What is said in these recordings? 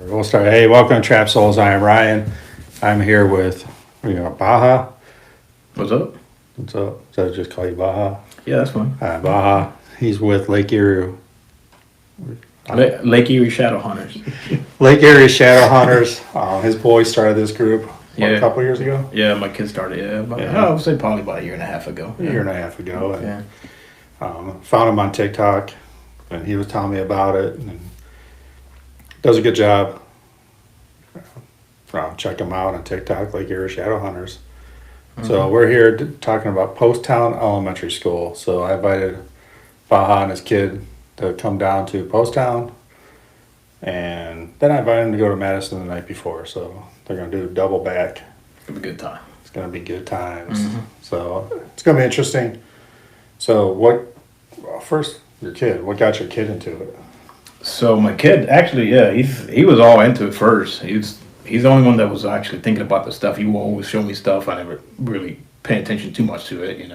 We'll start. Hey, welcome to Trap Souls. I am Ryan. I'm here with, Baja. What's up? What's up? So I just call you Baja? Yeah, that's fine. Baja. He's with Lake Erie. Lake Erie Shadow Hunters. Lake Erie Shadow Hunters. His boy started this group a couple years ago. Yeah, my kid started. I would say probably about a year and a half ago. A year and a half ago. And, found him on TikTok, and he was telling me about it. And does a good job. Check him out on TikTok, Lake Erie Shadow Hunters. Mm-hmm. So we're here talking about Poasttown Elementary School. So I invited Baja and his kid to come down to Poasttown, and then I invited him to go to Madison the night before. So they're going to do double back. It's going to be a good time. It's going to be good times. Mm-hmm. So it's going to be interesting. So first, your kid. What got your kid into it? So my kid, actually, he was all into it first. He's the only one that was actually thinking about the stuff. He will always show me stuff. I never really pay attention too much to it,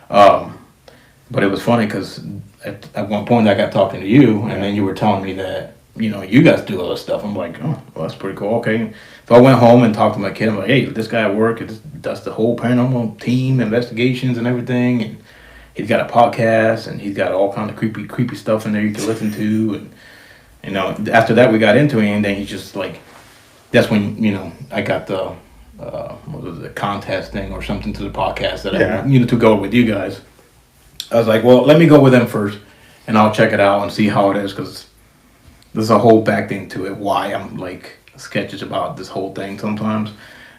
But it was funny because at one point I got talking to you, and then you were telling me that, you guys do all this stuff. I'm like, oh, well, that's pretty cool. Okay. So I went home and talked to my kid. I'm like, hey, this guy at work does the whole paranormal team, investigations and everything. And he's got a podcast, and he's got all kind of creepy stuff in there you can listen to. And, after that we got into it, and then he's just like, that's when, I got the, the contest thing or something to the podcast that I to go with you guys. I was like, well, let me go with them first, and I'll check it out and see how it is, because there's a whole back thing to it, why I'm, sketches about this whole thing sometimes.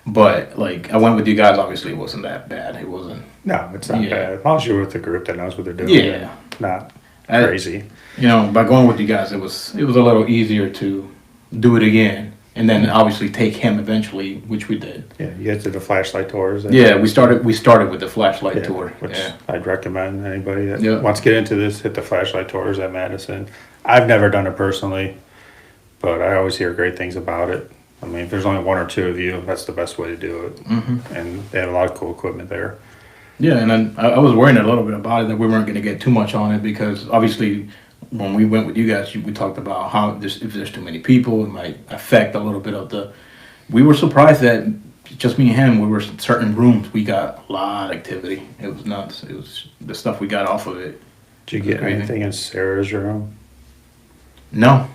But, I went with you guys, obviously it wasn't that bad. It wasn't. No, it's not bad. As long as you're with the group that knows what they're doing. Yeah. Not crazy. By going with you guys, it was a little easier to do it again. And then obviously take him eventually, which we did. Yeah, you get to the flashlight tours. Yeah, we started with the flashlight tour. Which I'd recommend anybody that wants to get into this, hit the flashlight tours at Madison. I've never done it personally, but I always hear great things about it. I mean, if there's only one or two of you, that's the best way to do it. Mm-hmm. And they have a lot of cool equipment there. Yeah, and then I was worrying a little bit about it, that we weren't going to get too much on it, because obviously when we went with you guys, we talked about how if there's too many people, it might affect a little bit of the. We were surprised that just me and him, we were in certain rooms, we got a lot of activity. It was nuts. It was the stuff we got off of it. Did you get anything in Sarah's room? No,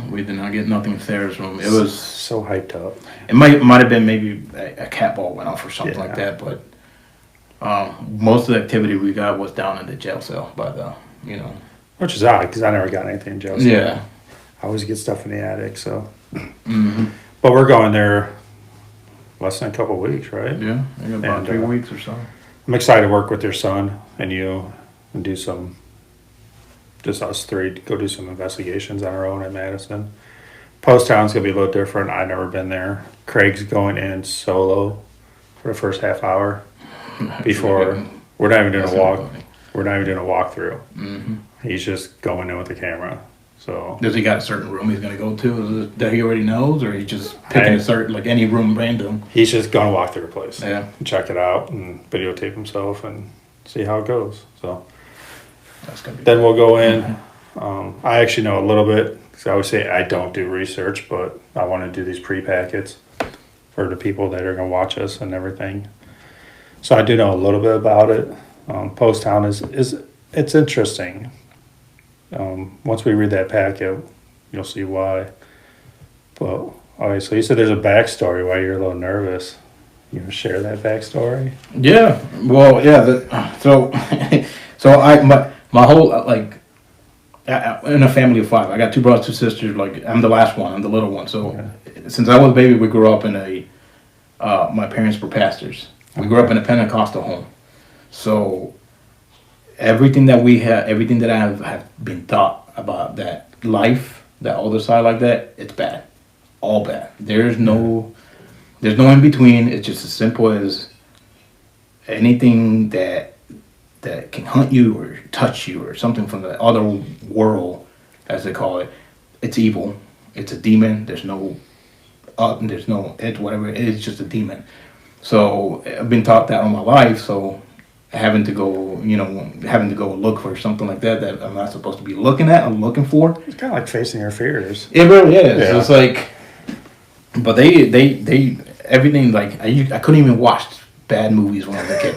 we did not get nothing in Sarah's room. It was so hyped up. It might have been maybe a cat ball went off or something like that, but most of the activity we got was down in the jail cell by the, Which is odd, because I never got anything in jail cell. Yeah. I always get stuff in the attic, so. Mm-hmm. But we're going there less than a couple of weeks, right? Yeah, about 3 weeks or so. I'm excited to work with your son and you and do just us three, to go do some investigations on our own at Madison. Poasttown's going to be a little different. I've never been there. Craig's going in solo for the first half hour before. We're not even doing a walk. We're not even doing a walkthrough. Mm-hmm. He's just going in with the camera. So does he got a certain room he's going to go to that he already knows, or he's just picking a certain, any room random? He's just going to walk through the place. Yeah. And check it out and videotape himself and see how it goes. So that's gonna be then we'll go in. Mm-hmm. I actually know a little bit, because I always say I don't do research, but I want to do these pre-packets for the people that are going to watch us and everything. So I do know a little bit about it. Poasttown it's interesting. Once we read that packet, you'll see why. But okay, so you said there's a backstory why you're a little nervous. You want to share that backstory? Yeah. Well, yeah. So my whole in a family of 5, I got 2 brothers, 2 sisters. I'm the last one. I'm the little one. So since I was a baby, we grew up in my parents were pastors. We grew up in a Pentecostal home. So everything that I have been taught about that life, that other side like that, it's bad. All bad. There's no in between. It's just as simple as anything that can hunt you or touch you or something from the other world, as they call it. It's evil. It's a demon. There's no it, whatever. It's just a demon. So I've been taught that all my life. So having to go, look for something like that I'm not supposed to be looking at or looking for. It's kind of like facing your fears. It really is. Yeah. It's like, but they everything, like I couldn't even watch bad movies when I was a kid.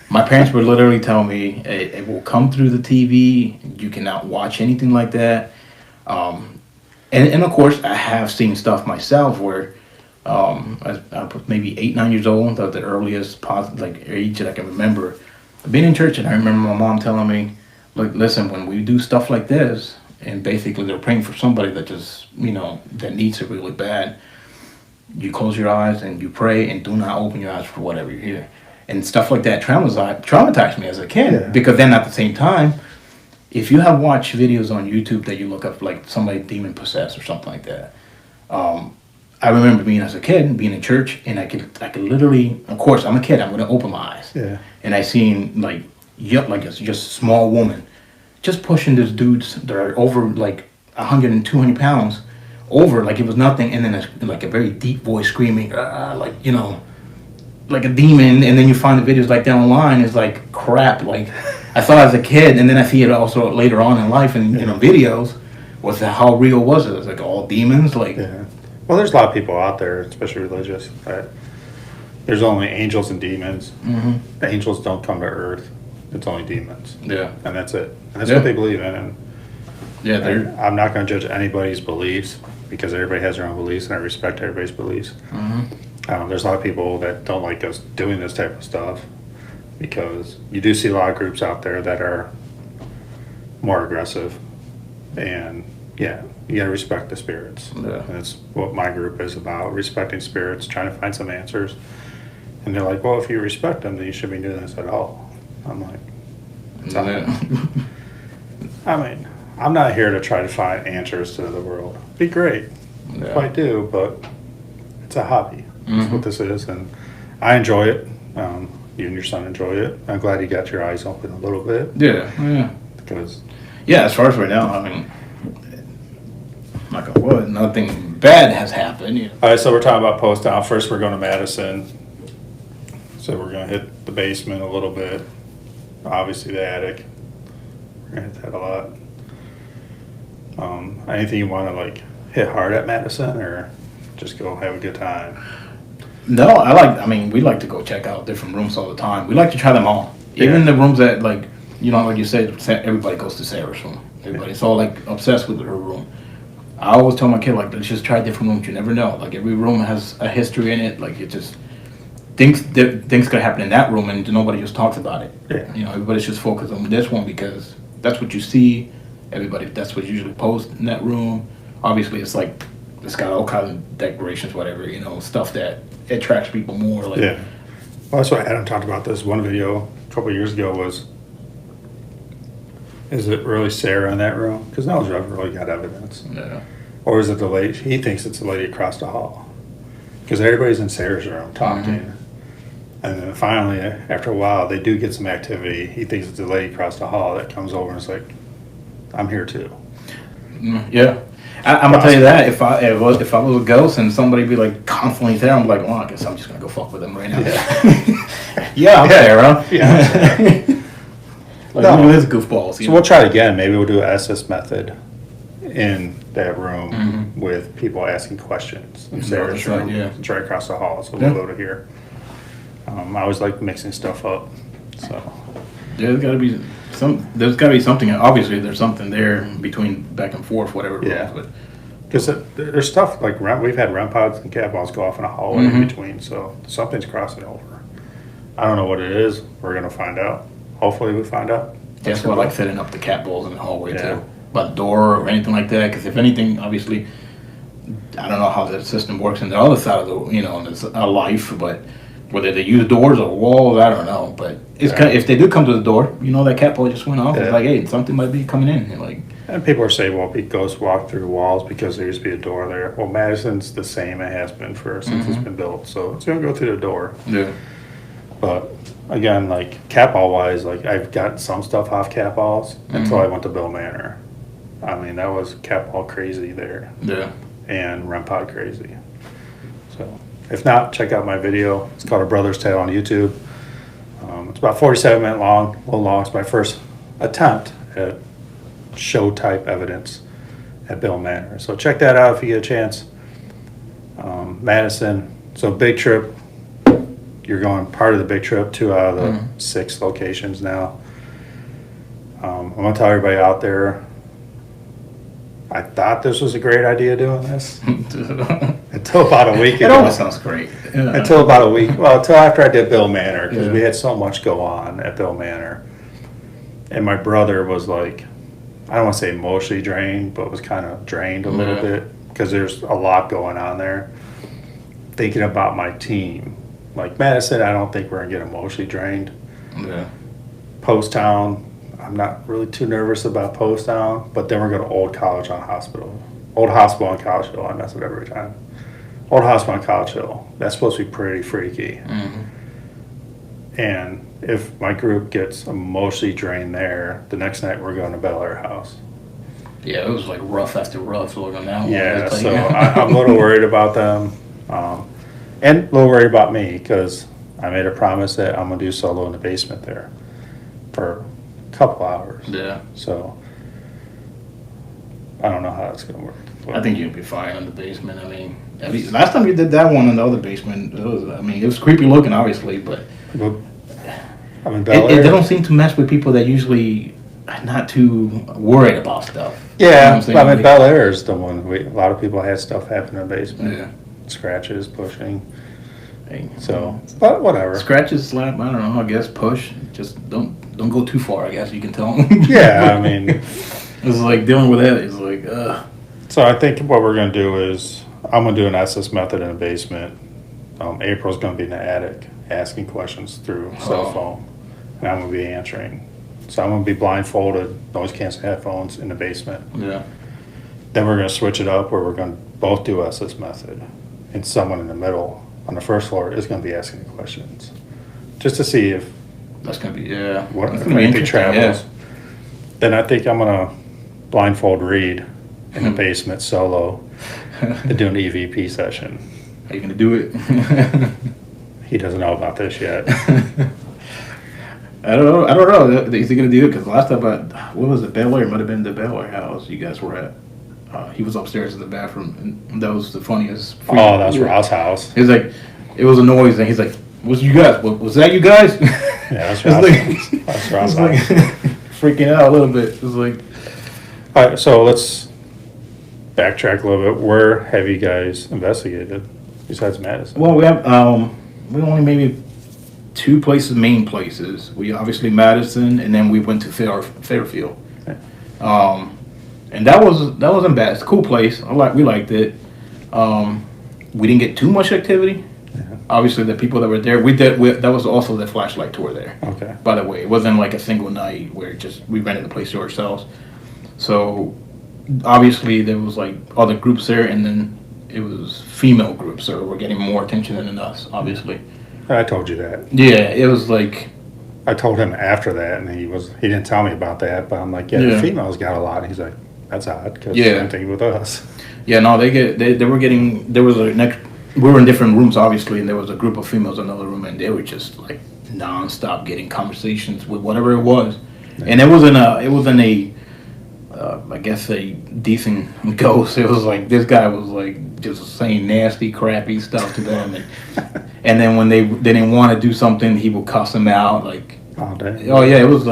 My parents would literally tell me it will come through the TV. You cannot watch anything like that. And of course, I have seen stuff myself where I was maybe 8, 9 years old. That was the earliest age that I can remember. Being in church, and I remember my mom telling me, "Look, listen, when we do stuff like this, and basically they're praying for somebody that just, that needs it really bad, you close your eyes and you pray and do not open your eyes for whatever you hear." And stuff like that traumatized me as a kid. Yeah. Because then at the same time, if you have watched videos on YouTube that you look up, like somebody demon possessed or something like that, I remember being as a kid, being in church, and I could literally, of course, I'm a kid, I'm gonna open my eyes. Yeah. And I seen like it's just a small woman, just pushing this dudes that are over like 100 and 200 pounds, over like it was nothing, and then like a very deep voice screaming, like like a demon. And then you find the videos like down the line is like crap. Like I thought as a kid, and then I see it also later on in life and videos. Was that how real was it? It was like all demons, like. Yeah. Well, there's a lot of people out there, especially religious, that there's only angels and demons. Mm-hmm. The angels don't come to earth. It's only demons. Yeah. And that's it. And that's Yeah. what they believe in. And Yeah, they're. I'm not going to judge anybody's beliefs because everybody has their own beliefs, and I respect everybody's beliefs. Mm-hmm. There's a lot of people that don't like us doing this type of stuff because you do see a lot of groups out there that are more aggressive. And yeah, you got to respect the spirits. Yeah. And that's what my group is about, respecting spirits, trying to find some answers. And they're like, well, if you respect them, then you shouldn't be doing this at all. I'm like, I mean, I'm not here to try to find answers to the world. It'd be great if I do, but it's a hobby. That's what this is. And I enjoy it. You and your son enjoy it. I'm glad you got your eyes open a little bit. Yeah. Because Yeah, as far as right now, I mean, like what? Nothing bad has happened. all right, so we're talking about Poasttown. First, we're going to Madison. So we're going to hit the basement a little bit. Obviously, the attic. We're going to hit that a lot. Anything you want to like hit hard at Madison, or just go have a good time? No, I mean, we like to go check out different rooms all the time. We like to try them all. Even the rooms that like you said, everybody goes to Sarah's room. Everybody's all like obsessed with her room. I always tell my kid, like, let's just try different rooms. You never know. Like, every room has a history in it. Like, it just things could happen in that room, and nobody just talks about it. Yeah. Everybody's just focused on this one because that's what you see. That's what's usually posted in that room. Obviously, it's like it's got all kinds of decorations, whatever. Stuff that attracts people more. Like, Yeah. Well, that's why Adam talked about this one video a couple of years ago was, is it really Sarah in that room? Because no one's ever really got evidence. Yeah. Or is it the lady? He thinks it's the lady across the hall. Because everybody's in Sarah's room talking. And then finally, after a while, they do get some activity. He thinks it's the lady across the hall that comes over and is like, I'm here too. Yeah. I'm gonna tell you that if I was a ghost and somebody be like constantly there, I'm like, well, I guess I'm just gonna go fuck with them right now. Yeah, I'm there, huh? Yeah. Like, No. look at his goofballs. So we'll try it again. Maybe we'll do an SS method in that room with people asking questions. In Sarah's Right, room. yeah. It's right across the hall, so Yeah. we'll go to here. I always like mixing stuff up. So There's gotta be something. Obviously, there's something there between back and forth, whatever. It Yeah. was, but because there's stuff like we've had REM pods and cat balls go off in a hallway in between, so something's crossing over. I don't know what it is. We're gonna find out. Hopefully, we find out. that's why I like setting up the cat balls in the hallway Yeah. too, by the door or anything like that. Because if anything, obviously, I don't know how the system works on the other side of the it's a life, but whether they use doors or walls, I don't know. But it's Yeah. kind of, if they do come to the door, that cat ball just went off. Yeah. It's like, hey, something might be coming in. And like, And people are saying, well, ghosts walk through walls because there used to be a door there. Well, Madison's the same. It has been since it's been built, so it's gonna go through the door. yeah, But again, like cat ball wise, like I've got some stuff off cat balls until I went to Bill Manor. I mean, that was cat ball crazy there yeah. and REM pod crazy. So if not, check out my video. It's called A Brother's Tale on YouTube. It's about 47-minute long, a little long. It's my first attempt at show-type evidence at Bill Manor. So check that out if you get a chance. Madison, so big trip. You're going part of the big trip, 2 out of the 6 locations now. I'm going to tell everybody out there, I thought this was a great idea doing this until about a week ago. It always sounds great. Yeah. Until about a week, well, until after I did Bill Manor, because we had so much go on at Bill Manor. And my brother was like, I don't want to say emotionally drained, but was kind of drained a little bit because there's a lot going on there. Thinking about my team. Like Madison, I don't think we're going to get emotionally drained. Yeah. Poasttown, I'm not really too nervous about Poasttown, but then we're going to Old College on Hospital. Old Hospital on College Hill, I mess it up every time. Old Hospital on College Hill, that's supposed to be pretty freaky. And if my group gets emotionally drained there, the next night we're going to Bel Air House. Yeah, it was like rough after rough looking that Yeah, so I'm a little worried about them. And a little worried about me because I made a promise that I'm going to do solo in the basement there for a couple hours. Yeah. So I don't know how it's going to work. I think you'd be fine in the basement. I mean, last time you did that one in the other basement, it was creepy looking, obviously, but I'm in Bel Air. they don't seem to mess with people that usually are not too worried about stuff. Yeah, You know what I'm saying? I mean, Bel Air is the one. A lot of people had stuff happen in the basement. Yeah. Scratches, pushing. Hey, So, but whatever. scratches, slap. I don't know. I guess push. Just don't go too far. I guess you can tell. Yeah, I mean. It's like dealing with that. It's like, So I think what we're going to do is I'm going to do an SS method in the basement. April's going to be in the attic asking questions through cell phone, and I'm going to be answering. So I'm going to be blindfolded, noise canceling headphones in the basement. Yeah. Then we're going to switch it up where we're going to both do SS method, and someone in the middle on the first floor is going to be asking the questions, just to see if That's gonna be what That's if gonna be anything interesting. travels. Then I think I'm going to blindfold Reed in the basement solo and do an EVP session. Are you gonna do it? He doesn't know about this yet. I don't know. Is he gonna do it? Because last time, what was it? Bel Air. It might have been the Bel Air house you guys were at. He was upstairs in the bathroom, and that was the funniest. Oh, that was Ross' house. He's like, it was a noise, and he's like, "Was you guys? Was that you guys?" Yeah, that's It's Ross. like- That's Ross' It's like house. freaking out a little bit. It was like, All right, so let's backtrack a little bit. Where have you guys investigated besides Madison? well, we have we only maybe 2 places, main places. We obviously Madison, and then we went to Fairfield. Okay. And that wasn't bad. It's a cool place. We liked it. We didn't get too much activity. Yeah. Obviously, the people that were there, that was also the flashlight tour there. Okay. By the way, it wasn't like a single night where we rented the place to ourselves. So obviously there was like other groups there, and then it was female groups, so we're getting more attention than us, obviously. I told you that. Yeah, it was like, I told him after that, and he didn't tell me about that. But I'm like, yeah, Yeah. the females got a lot. And he's like, that's odd because Yeah. same thing with us. yeah, no, they were getting. There was we were in different rooms, obviously, and there was a group of females in another room, and they were just like nonstop getting conversations with whatever it was, and it wasn't a I guess a decent ghost. It was like this guy was like just saying nasty, crappy stuff to them, and then when they didn't want to do something, he would cuss them out. Like, All day. oh yeah, it was.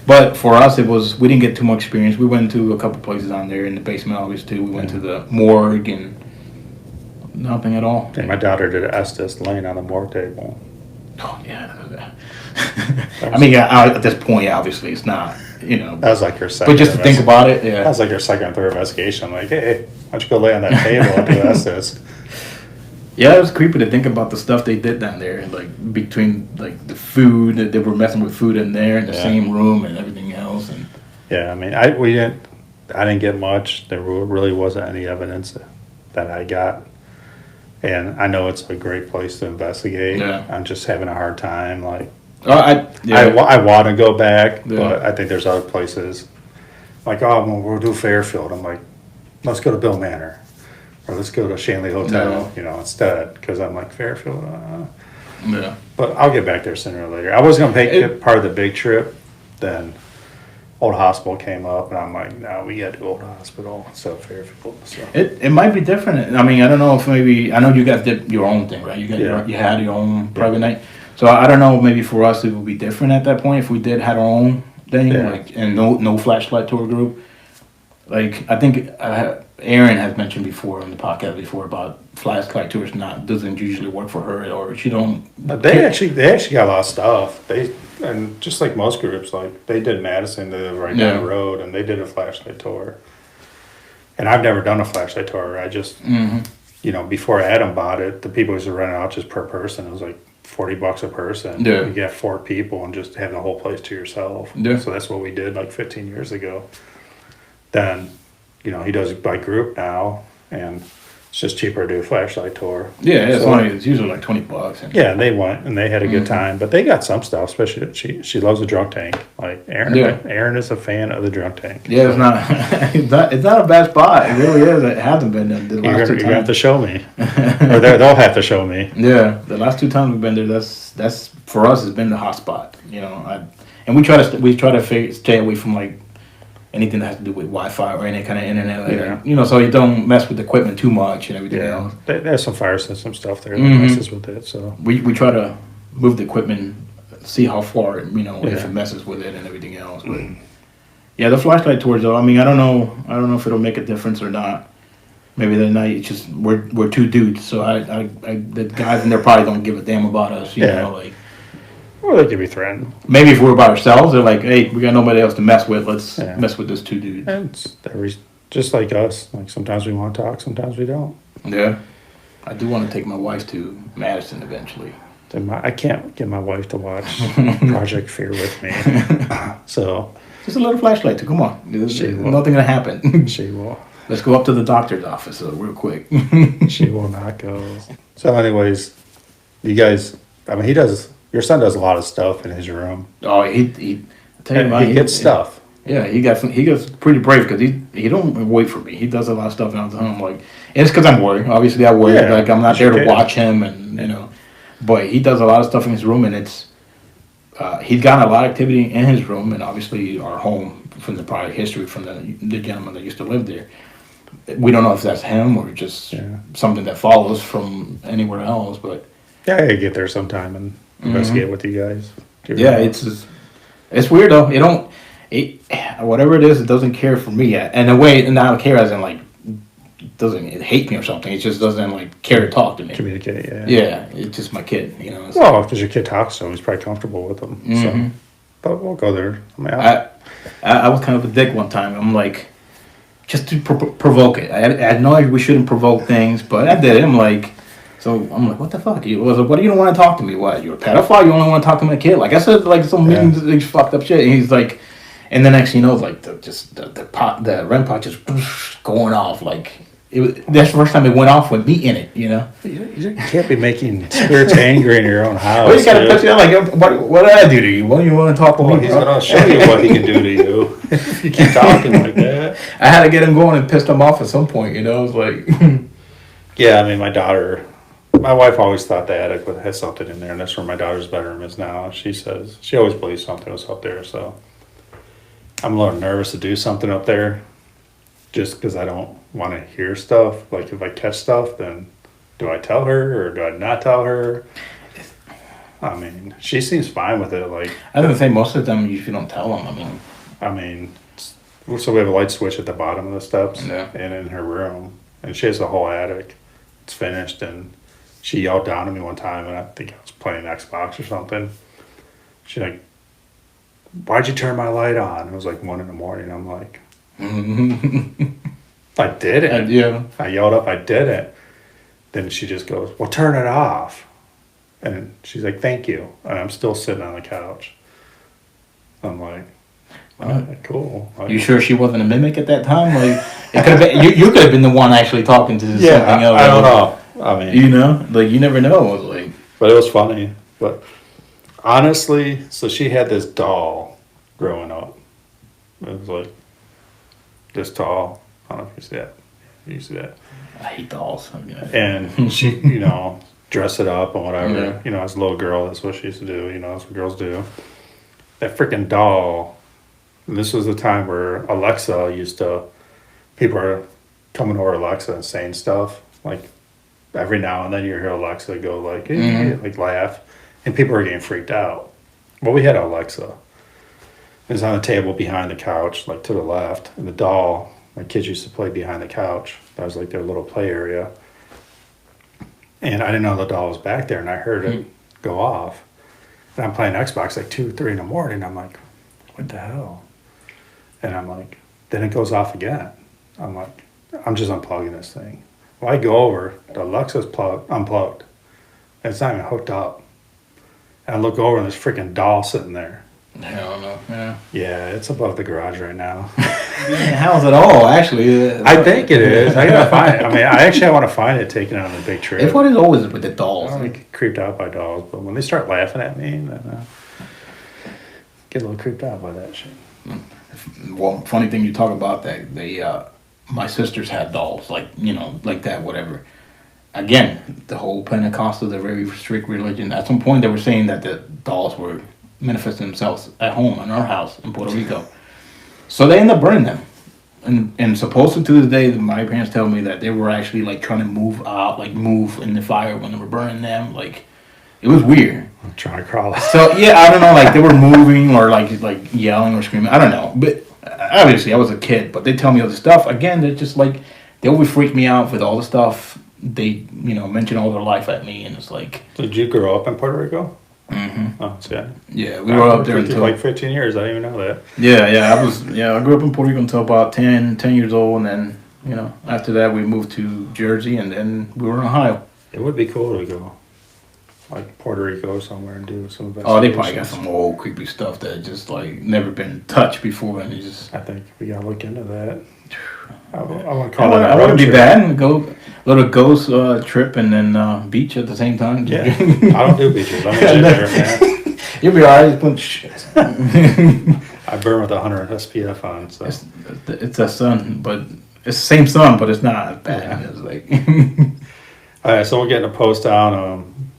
But for us, we didn't get too much experience. We went to a couple places down there in the basement, obviously too. We went to the morgue and nothing at all. And my daughter did Estes laying on the morgue table. Oh yeah. I mean, at this point, obviously, it's not. That was like her second. But just to think about it, yeah. That was like her second or third investigation. I'm like, hey, why don't you go lay on that table and do Estes? Yeah, it was creepy to think about the stuff they did down there, like between like the food that they were messing with food in there in the same room and everything else. And Yeah, I mean, I didn't get much. There really wasn't any evidence that I got, and I know it's a great place to investigate. Yeah. I'm just having a hard time. Like, I want to go back, Yeah. but I think there's other places. Like, oh, well, we'll do Fairfield. I'm like, let's go to Bill Manor, or let's go to Shanley Hotel. No. Instead, because I'm like Fairfield. Yeah. But I'll get back there sooner or later. I was gonna take part of the big trip, then Old Hospital came up, and I'm like, no, we gotta do Old Hospital instead of Fairfield. So. It might be different. I mean, I don't know if maybe, I know you guys did your own thing, right? You got Yeah. you had your own private night. So I don't know, maybe for us it would be different at that point if we did have our own thing, Yeah. like, and no flashlight tour group. Like, I think Erin has mentioned before on the podcast before about flashlight tours doesn't usually work for her, or she don't. But they actually got a lot of stuff. And just like most groups, like they did Madison, they right down the road, and they did a flashlight tour. And I've never done a flashlight tour. I just, you know, before Adam bought it, the people used to rent it out just per person. It was like $40 a person. Yeah. You get 4 people and just have the whole place to yourself. Yeah. So that's what we did like 15 years ago. Then, you know, he does it by group now, and it's just cheaper to do a flashlight tour. Yeah, So- it's usually like $20. And, Yeah, and they went and they had a good time, but they got some stuff. Especially she loves the drunk tank. Like Aaron, Yeah. Aaron is a fan of the drunk tank. Yeah, it's not it's not a bad spot. It really is. It hasn't been the You're last two gonna have times. to show me, or they'll have to show me. Yeah, the last 2 times we've been there, that's for us has been the hot spot. You know, and we try to stay away from like anything that has to do with Wi-Fi or any kind of internet. Like, Yeah. you know, so you don't mess with the equipment too much and everything Yeah, else. there's some fire system stuff there that messes with it. So We try to move the equipment, see how far if Yeah. it messes with it and everything else. But yeah, the flashlight tours though. I mean, I don't know if it'll make a difference or not. Maybe that night it's just we're 2 dudes, so the guys in there probably don't give a damn about us. You Yeah. know, like or they could be threatened. maybe if we're by ourselves, they're like, hey, we got nobody else to mess with. Let's Yeah. mess with this 2 dudes. And just like us. Like sometimes we want to talk, sometimes we don't. Yeah, I do want to take my wife to Madison eventually. Then I can't get my wife to watch Project Fear with me, so Just a little flashlight too. Come on, there's She will. nothing gonna happen. she will. Let's go up to the doctor's office real quick. She will not go. So, anyways, you guys. I mean, your son does a lot of stuff in his room. Oh, I tell you And what, he gets stuff. Yeah, he gets pretty brave because he don't wait for me. He does a lot of stuff, and I'm like, and it's because I'm worried. Obviously, I worry. Yeah, Like I'm not there to okay. watch him, and but he does a lot of stuff in his room, and it's he's got a lot of activity in his room, and obviously our home from the prior history from the gentleman that used to live there. We don't know if that's him or just something that follows from anywhere else, but Yeah, I gotta get there sometime and investigate with you guys. yeah, it's weird though. Whatever it is, it doesn't care for me yet. And the way, and I don't care as in like, it hate me or something. It just doesn't like care to talk to me. Communicate. Yeah. Yeah, it's just my kid, you know. Well, because your kid talks to him, he's probably comfortable with them. So, but we'll go there. I mean, I was kind of a dick one time. I'm like, just to provoke it. I know we shouldn't provoke things, but I did it. I'm like, what the fuck? What do you don't want to talk to me? What, you're a pedophile? You only want to talk to my kid? Like I said, like some mean, fucked up shit. And he's like, and the next thing you know, like the REM pot just going off. Like that's the first time it went off with me in it. You know. you can't be making spirits angry in your own house. Well, you gotta put you like, what did I do to you? What do you want to talk to me? He's bro? gonna show you what he can do to you if you keep talking like that. I had to get him going and pissed him off at some point. You know, it was like. Yeah, I mean, my wife always thought the attic had something in there, and that's where my daughter's bedroom is now. She says she always believes something was up there, so I'm a little nervous to do something up there, just because I don't want to hear stuff. Like if I catch stuff, then do I tell her or do I not tell her? I mean, she seems fine with it. Like I was gonna say most of the time you don't tell them. I mean, so we have a light switch at the bottom of the steps, Yeah. and in her room, and she has a whole attic. It's finished, and she yelled down at me one time, and I think I was playing Xbox or something. She's like, "Why'd you turn my light on?" It was like 1 a.m. I'm like, I did it. Yeah. I yelled up, I did it. Then she just goes, "Well, turn it off." And she's like, "Thank you." And I'm still sitting on the couch. I'm like, all right, cool. You sure she wasn't a mimic at that time? Like it could have been. You could have been the one actually talking to something else. I don't know. I mean, You know, like you never know. Like but it was funny. But honestly, so she had this doll growing up. It was like this tall. I don't know if you see that. You see that? I hate dolls. I mean, And she, dress it up and whatever. Yeah. You know, as a little girl, that's what she used to do. You know, that's what girls do. That freaking doll. This was the time where Alexa people are coming over Alexa and saying stuff. Like, every now and then you hear Alexa go like, like laugh. And people are getting freaked out. Well, we had Alexa. It was on the table behind the couch, like to the left. And the doll, my kids used to play behind the couch. That was like their little play area. And I didn't know the doll was back there, and I heard it go off. And I'm playing Xbox like 2, 3 in the morning. I'm like, what the hell? And I'm like, then it goes off again. I'm like, I'm just unplugging this thing. Well, I go over, the Alexa's unplugged. And it's not even hooked up. And I look over, and there's a freaking doll sitting there. Hell no. Yeah. Yeah, it's above the garage right now. Yeah, how's it all, actually? I think it is. I gotta find it. I mean, I want to find it, taking it on a big trip. It's what it always is with the dolls. I get creeped out by dolls, but when they start laughing at me, then get a little creeped out by that shit. Well, funny thing you talk about that. My sisters had dolls, like, you know, like that, whatever. Again, the whole Pentecostal, the very strict religion. At some point, they were saying that the dolls were manifesting themselves at home in our house in Puerto Rico. So they ended up burning them. And supposedly to this day, my parents tell me that they were actually like trying to move out, like move in the fire when they were burning them. Like, it was weird. I'm trying to crawl. So yeah, I don't know, like they were moving or like yelling or screaming. I don't know. But obviously I was a kid, but they tell me all this stuff. Again, they're just like, they always freak me out with all the stuff. They, you know, mention all their life at me, and it's like. Did you grow up in Puerto Rico? Mm-hmm. Oh, yeah. Yeah, we were up there until like 15 years. I didn't even know that. Yeah, I grew up in Puerto Rico until about 10 years old, and then, you know, after that we moved to Jersey, and then we were in Ohio. It would be cool to go, like Puerto Rico somewhere and do some investigations. Oh, they probably got some old creepy stuff that just like never been touched before, and it just. I think we gotta look into that. I want to call it. I wouldn't be bad and go a little ghost trip and then beach at the same time. Yeah, I don't do beaches. I'm a ginger, man. You'll be alright. Shit. I burn with 100 SPF on, so It's a sun, but it's the same sun, but it's not bad. Yeah. It's like. All right, so we're getting a post down.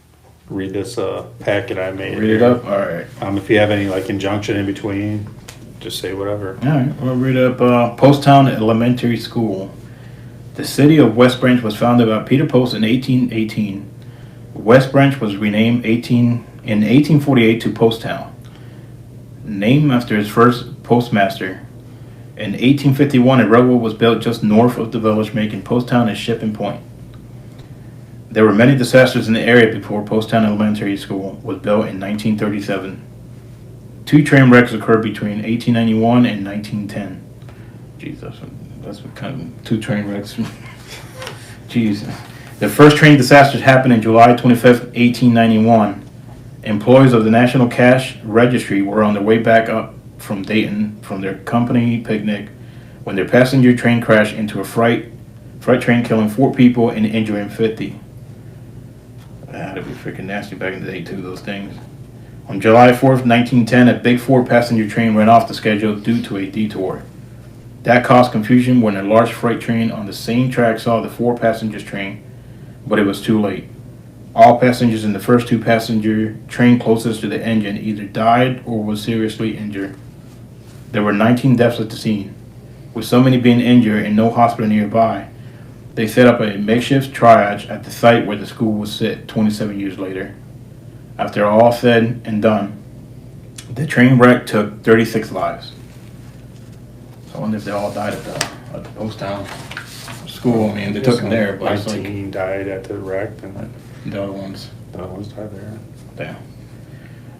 Read this packet I made. Read it up. All right. If you have any like injunction in between, just say whatever. All right. We'll read up Poasttown Elementary School. The city of West Branch was founded by Peter Post in 1818. West Branch was renamed in 1848 to Poasttown, named after its first postmaster. In 1851, a railroad was built just north of the village, making Poasttown a shipping point. There were many disasters in the area before Poasttown Elementary School was built in 1937. 2 train wrecks occurred between 1891 and 1910. Jeez, that's what kind of 2 train wrecks. Jeez. The first train disasters happened in July 25th, 1891. Employees of the National Cash Registry were on their way back up from Dayton from their company picnic when their passenger train crashed into a freight train, killing 4 people and injuring 50. That'd be freaking nasty back in the day too, those things. On July 4th, 1910, a big 4-passenger train ran off the schedule due to a detour. That caused confusion when a large freight train on the same track saw the 4-passenger train, but it was too late. All passengers in the first 2-passenger train closest to the engine either died or was seriously injured. There were 19 deaths at the scene. With so many being injured and no hospital nearby, they set up a makeshift triage at the site where the school would sit 27 years later. After all said and done, the train wreck took 36 lives. So I wonder if they all died at the Poasttown school. I mean, they took them there, but 19 died at the wreck, and the other ones died there. Yeah.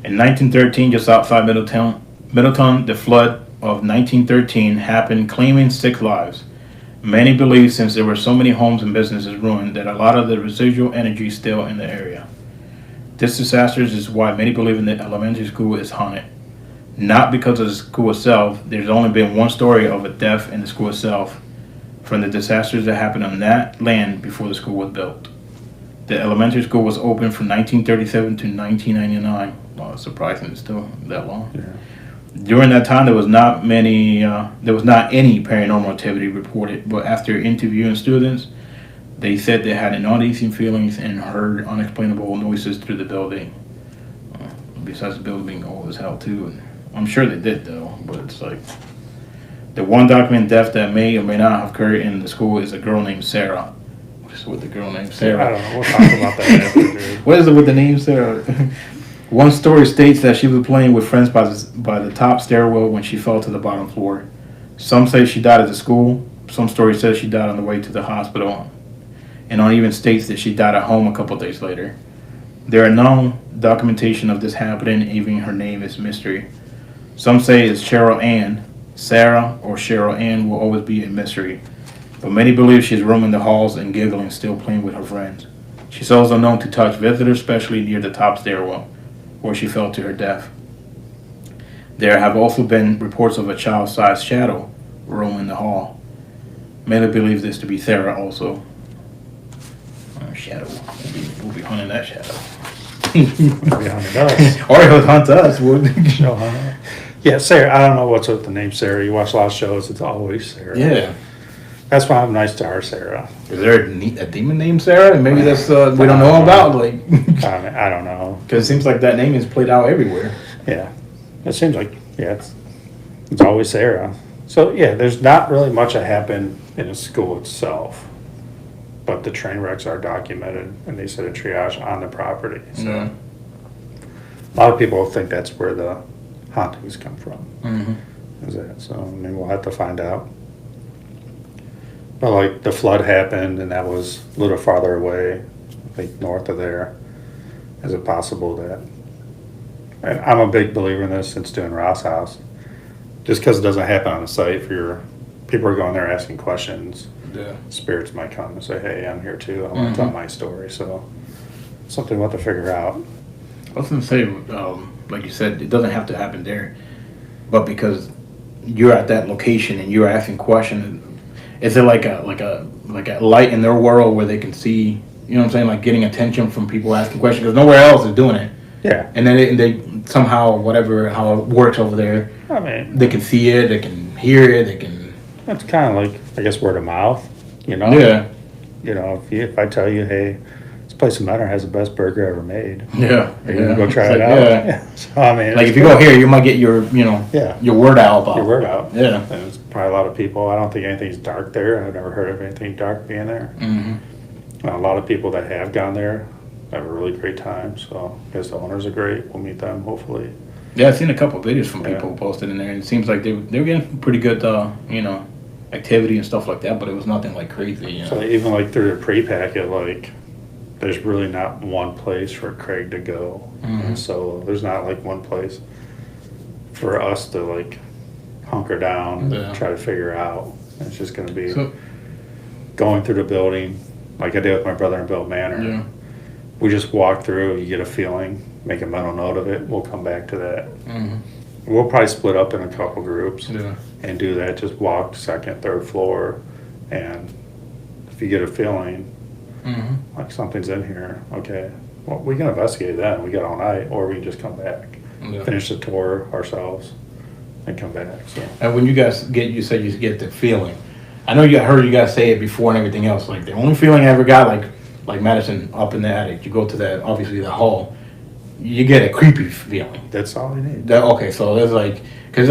In 1913, just outside Middletown, the flood of 1913 happened, claiming 6 lives. Many believe, since there were so many homes and businesses ruined, that a lot of the residual energy is still in the area. This disaster is why many believe in the elementary school is haunted. Not because of the school itself. There's only been one story of a death in the school itself from the disasters that happened on that land before the school was built. The elementary school was open from 1937 to 1999. Well, it's surprising it's still that long. Yeah. During that time, there was not any paranormal activity reported, but after interviewing students, They said they had uneasy feelings and heard unexplainable noises through the building. Besides the building being old as hell too. And I'm sure they did though, but it's like the one documented death that may or may not have occurred in the school is a girl named Sarah. What is with the girl named Sarah? I don't know. We'll talk about that after, dude. What is it with the name Sarah? One story states that she was playing with friends by the top stairwell when she fell to the bottom floor. Some say she died at the school. Some stories says she died on the way to the hospital. And uneven states that she died at home a couple days later. There are no documentation of this happening, even her name is mystery. Some say it's Cheryl Ann. Sarah or Cheryl Ann will always be a mystery. But many believe she's roaming the halls and giggling, still playing with her friends. She's also known to touch visitors, especially near the top stairwell, where she fell to her death. There have also been reports of a child-sized shadow roaming the hall. Many believe this to be Sarah also. Shadow. We'll be hunting that shadow. We'll be hunting us. Or he'll hunt us. She'll hunt us. Yeah, Sarah. I don't know what's with the name Sarah. You watch a lot of shows, it's always Sarah. Yeah. That's why I'm nice to our Sarah. Is there a demon named Sarah? And maybe that's we don't know about. Like, I don't know. Because it seems like that name is played out everywhere. Yeah, it seems like it's always Sarah. So yeah, there's not really much that happened in the school itself, but the train wrecks are documented, and they said a triage on the property. So Yeah. a lot of people think that's where the hauntings come from. Mm-hmm. Is that so? I mean, we'll have to find out. But like the flood happened, and that was a little farther away, like north of there. Is it possible that? And I'm a big believer in this since doing Ross House. Just because it doesn't happen on the site, if people are going there asking questions, Yeah. spirits might come and say, "Hey, I'm here too. I want to tell my story." So something we'll have to figure out. I was gonna say, like you said, it doesn't have to happen there, but because you're at that location and you're asking questions, is it like a light in their world where they can see? You know what I'm saying? Like getting attention from people asking questions because nowhere else is doing it. Yeah. And then they somehow how it works over there. I mean, They can see it, they can hear it, they can. it's kind of like, I guess, word of mouth. You know. Yeah. You know, if I tell you, "Hey, this place in Menor has the best burger ever made," Yeah. are you gonna go try It's it like, out? Yeah. So I mean, Like it's if you go here, you might get your your word out about your word out. Yeah. And there's probably a lot of people. I don't think anything's dark there. I've never heard of anything dark being there. Mm-hmm. A lot of people that have gone there have a really great time. So I guess the owners are great. We'll meet them hopefully. Yeah, I've seen a couple of videos from Yeah. people posted in there, and it seems like they're getting pretty good, activity and stuff like that. But it was nothing like crazy. You know? So even like through the pre-packet, like there's really not one place for Craig to go. Mhm. So there's not like one place for us to like hunker down, Yeah. try to figure out. It's just going to be So- going through the building, like I did with my brother in Bill Manor. Yeah. We just walk through, you get a feeling, make a mental note of it. We'll come back to that. Mm-hmm. We'll probably split up in a couple groups Yeah. and do that. Just walk second, third floor, and if you get a feeling Mm-hmm. like something's in here, okay, well, we can investigate that. We got all night, or we can just come back, Yeah. finish the tour ourselves, and come back. So And when you guys you said you get the feeling. I know I heard you guys say it before and everything else. Like the only feeling I ever got, like Madison up in the attic, you go to that obviously the hall, you get a creepy feeling. that's all we need. Okay, so there's because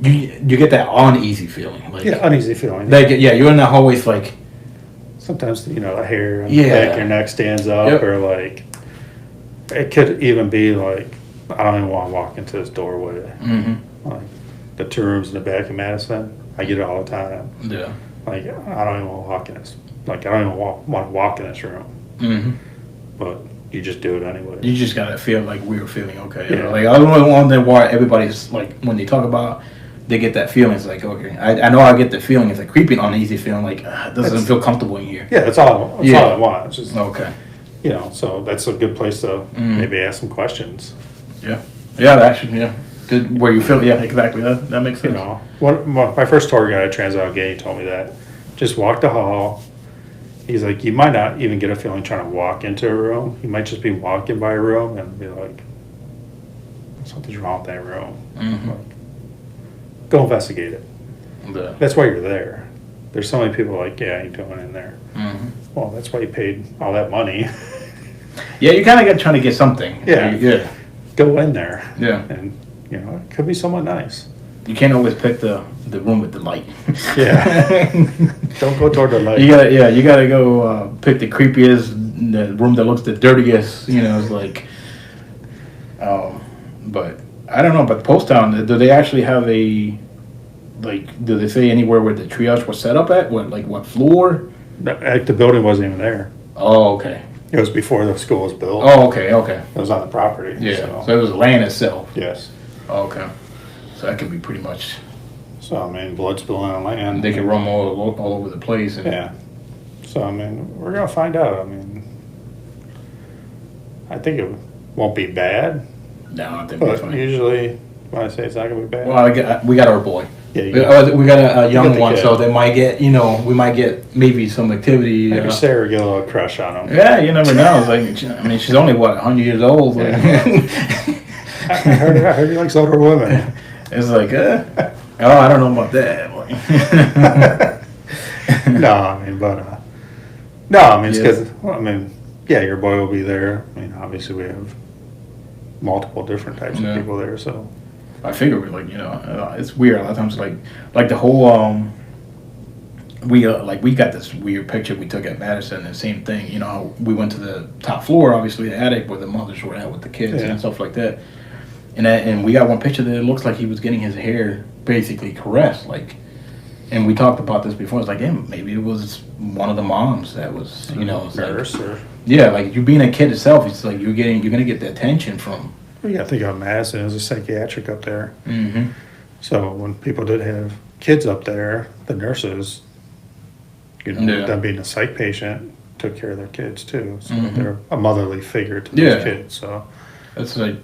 you get that uneasy feeling. Like, Yeah, uneasy feeling. Like you're in that hallway, it's like. Sometimes the hair on Yeah. the back of your neck stands up, Yep. or like it could even be like I don't even want to walk into this doorway. Mm-hmm. Like the 2 rooms in the back of Madison, I get it all the time. Yeah. Like I don't even want to walk in this. Like I don't even want to walk in this room, Mm-hmm. but you just do it anyway. You just gotta feel like we were feeling okay. Yeah. Like I don't really want to why everybody's like when they talk about. They get that feeling. It's like, okay, I know I get the feeling. It's a creepy, uneasy feeling. Like, it doesn't feel comfortable in here. Yeah, that's all. That's all I want. It's just Okay. So that's a good place to maybe ask some questions. Yeah. Yeah, actually, yeah. Good, where you feel, yeah, exactly. That makes sense. My first tour guide at Trans-Allegheny told me that. Just walk the hall. He's like, you might not even get a feeling trying to walk into a room. You might just be walking by a room and be like, something's wrong with that room. Mm-hmm. Like, go investigate it. Yeah. That's why you're there. There's so many people like, yeah, I ain't doing in there. Mm-hmm. Well, that's why you paid all that money. Yeah, you kind of got trying to get something. Yeah. Yeah. Go in there. Yeah. And, you know, it could be somewhat nice. You can't always pick the room with the light. Yeah. Don't go toward the light. You gotta go pick the creepiest, the room that looks the dirtiest. You know, it's like. But I don't know. But Poasttown, do they actually have a, like, do they say anywhere where the triage was set up at? What floor? The building wasn't even there. Oh, okay. It was before the school was built. Oh, okay. It was on the property. Yeah. So it was land itself. Yes. Oh, okay. So that could be pretty much. So, I mean, blood spilling on land. They can roam all over the place. And, Yeah. So, I mean, we're going to find out. I mean, I think it won't be bad. No, I think But we're fine. usually, when I say it's not going to be bad. Well, we got our boy. Yeah, We got a young the one, kid. so they might get, we might get maybe some activity. maybe Sarah get a little crush on him. Yeah, you never know. It's like, I mean, she's only, 100 years old? Like, I heard he likes older women. it's like, oh, I don't know about that. No, I mean, but, no, I mean, it's Yeah. because, well, I mean, yeah, your boy will be there. I mean, obviously, we have multiple different types Yeah. of people there, so. I figure we it's weird a lot of times. Like the whole we got this weird picture we took at Madison, and same thing. You know, we went to the top floor, obviously the attic where the mothers were at with the kids Yeah. and stuff like that. And we got one picture that it looks like he was getting his hair basically caressed, like. And we talked about this before. It's like, yeah, maybe it was one of the moms that was, it's like, Nurse or. yeah, like you being a kid itself. It's like you're gonna get the attention from. You gotta think of Madison as a psychiatric up there. Mm-hmm. So when people did have kids up there, the nurses, Yeah. them being a psych patient, took care of their kids too. So Mhm. they're a motherly figure to Yeah. those kids. So That's like,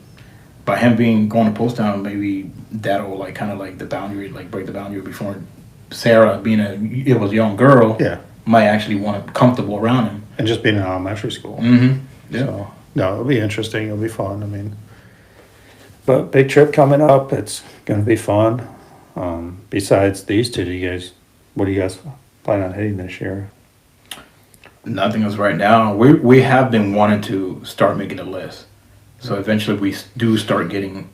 by him going to Poasttown, maybe that'll like kind of like the boundary, like break the boundary before Sarah, being it was a young girl, yeah, might actually want to comfortable around him. and just being in elementary school. Mm-hmm. Yeah. So no, it'll be interesting. It'll be fun. I mean, but big trip coming up. It's gonna be fun. Besides these two, what do you guys plan on hitting this year? Nothing else right now. We have been wanting to start making a list. So eventually we do start getting,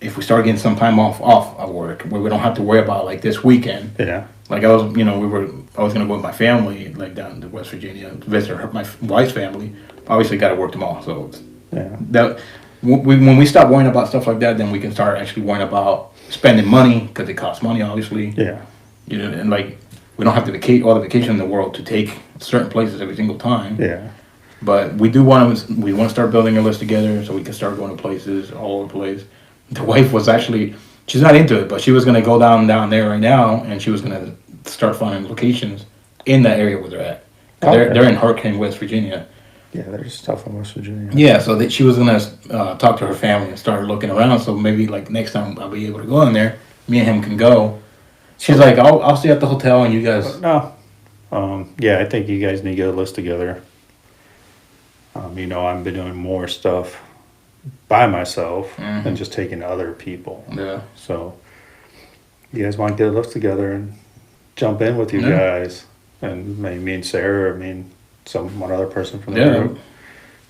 if we start getting some time off of work, where we don't have to worry about like this weekend. Yeah, Like I was gonna go with my family, like down to West Virginia, to visit my wife's family. Obviously, got to work tomorrow, so yeah, that when we stop worrying about stuff like that, then we can start actually worrying about spending money because it costs money, obviously. yeah, And like we don't have to vacate all the vacation in the world to take certain places every single time. yeah. But we want to start building a list together so we can start going to places all over the place. The wife was actually, she's not into it, but she was gonna go down there right now, and she was gonna start finding locations in that area where they're at. Okay. They're in Hurricane, West Virginia. Yeah, there's stuff in West Virginia. Yeah, so that she was gonna talk to her family and start looking around. So maybe like next time I'll be able to go in there. Me and him can go. She's like, I'll stay at the hotel and you guys. No. Yeah, I think you guys need to get a list together. I've been doing more stuff by myself than just taking other people. Yeah. So you guys want to get a list together and jump in with you Yeah. guys, and maybe me and Sarah, or one other person from the Yeah. group,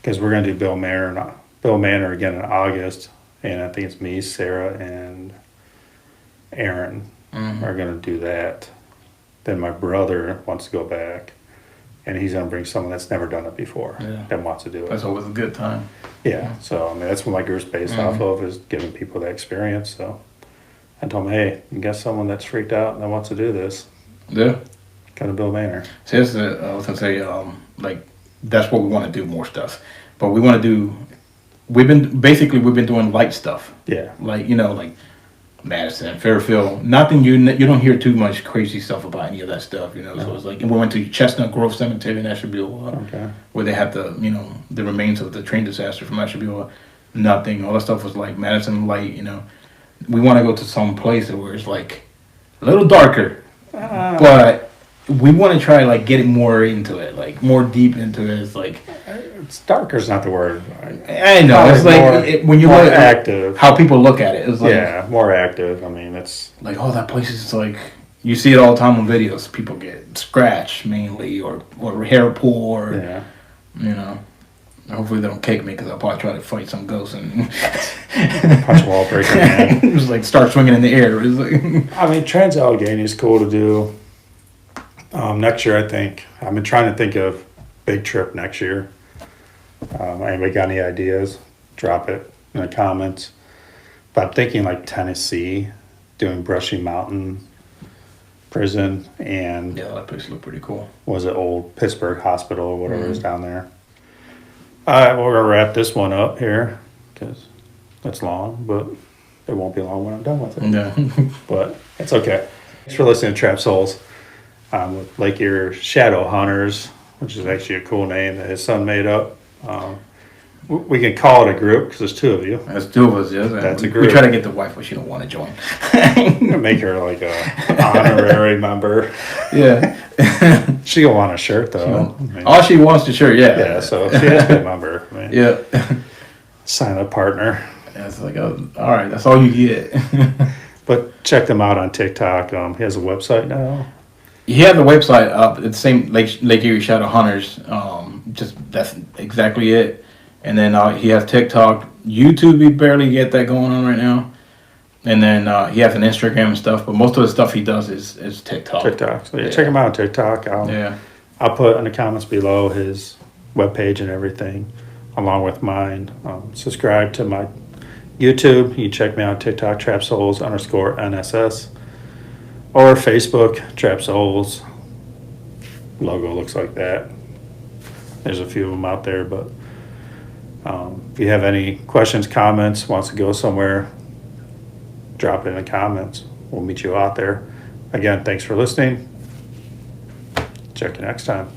because we're gonna do Bill Manor again in August, and I think it's me, Sarah, and Aaron are gonna do that. Then my brother wants to go back, and he's gonna bring someone that's never done it before, Yeah. that wants to do it. That's always a good time. Yeah, so that's what my group's based off of, is giving people that experience. So I told them, hey, you got someone that's freaked out and that wants to do this, Yeah. kind of Bill Manor. So that's I was gonna say, like that's what we want to do, more stuff. But we want to do. We've been doing light stuff, Yeah, like like Madison, Fairfield. Nothing you don't hear too much crazy stuff about any of that stuff, So it's like, and we went to Chestnut Grove Cemetery in Ashtabula, okay. where they had the remains of the train disaster from Ashtabula. Nothing. All that stuff was like Madison light, We want to go to some place where it's like a little darker, but we want to try like getting more into it, like more deep into it. It's like It's darker's not the word. I know it's like More- when you more look at active. how people look at it. It's like Yeah, more active. It's like, oh, that place is like you see it all the time on videos. People get scratched mainly, or hair pull, or Yeah. you know. Hopefully they don't kick me because I'll probably try to fight some ghost and Punch a wall, break your hand. just like start swinging in the air. It's like, I mean, Trans Allegheny is cool to do. Next year, I think. I've been trying to think of big trip next year. Anybody got any ideas? Drop it in the comments. But I'm thinking like Tennessee, doing Brushy Mountain Prison, and yeah, that place looked pretty cool. was it old Pittsburgh Hospital or whatever is down there. All right, well, we're gonna wrap this one up here because it's long, but it won't be long when I'm done with it. Yeah. But it's okay. Thanks for listening to Trap Souls with Lake Erie Shadow Hunters, which is actually a cool name that his son made up. We can call it a group because there's two of you. There's two of us, yeah. That's a We group. try to get the wife, but she don't want to join. Make her like a honorary member. Yeah. She'll want a shirt though. I mean, All she wants to sure, yeah. yeah, so she has to be a member. I mean, Yeah. sign up partner. It's like, all right, that's all you get. But check them out on TikTok. He has a website now. He had the website up. It's the same Lake Erie Shadow Hunters. Just that's exactly it. And then he has TikTok, YouTube. We barely get that going on right now. And then he has an Instagram and stuff. But most of the stuff he does is TikTok. TikTok. So yeah, Yeah. check him out on TikTok. Yeah. I'll put in the comments below his webpage and everything, along with mine. Subscribe to my YouTube. You can check me out on TikTok, TrapSouls_NSS, or Facebook, Trap Souls. Logo looks like that. There's a few of them out there, but if you have any questions, comments, wants to go somewhere, drop it in the comments. We'll meet you out there. Again, thanks for listening. Check you next time.